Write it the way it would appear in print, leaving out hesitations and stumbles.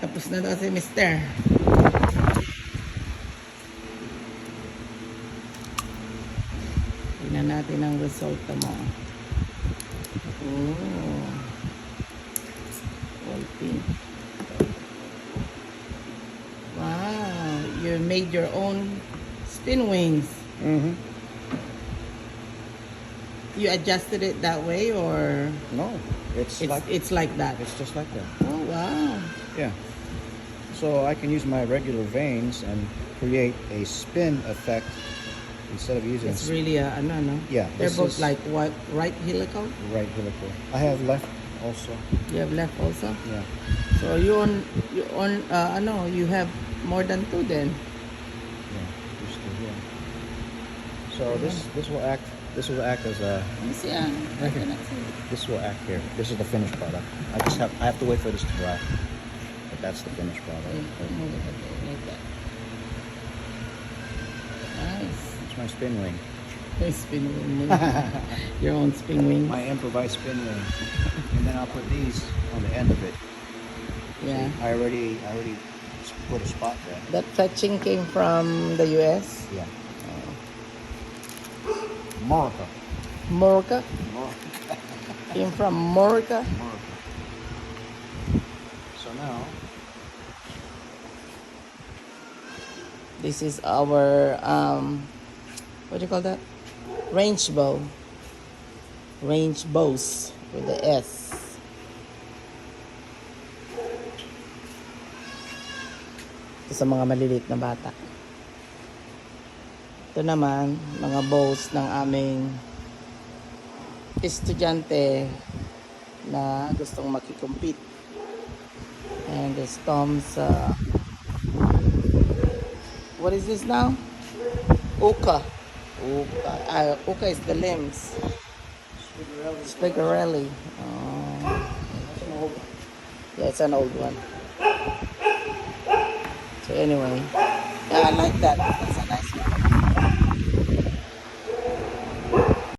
Tapos na daw si Mister. Tingnan natin ang resulta mo. Oh. All pink. Wow. You made your own spin wings. Mm-hmm. You adjusted it that way or No, it's like that? it's just like that. Oh wow. Yeah. So I can use my regular vanes and create a spin effect instead of using. It's really a no. Yeah, They're this both is- like what, right helical? right helical. I have left also. You have left also. Yeah. So you you have more than two then. Yeah. You're still here. So this will act as a. Let me see. I cannot see. This will act here. This is the finished product. I have to wait for this to dry. But that's the finished product. Move it like that. Nice. It's my spin wing. Nice spin wing. Your own spin wing. My improvised spin wing. And then I'll put these on the end of it. Yeah. I already put a spot there. That fetching came from the US. Yeah. Morocco. Morocco. Morocco. Came from Morocco. Morocco. So now, This is our what do you call that? Range bow. Range bows with the S. Ito sa mga maliliit na bata. Ito naman, mga bows ng aming estudyante na gustong makikompete. And this comes what is this now? Uka. Uka is the limbs. Spigarelli. Yeah, it's an old one. So anyway, yeah, I like that. That's a nice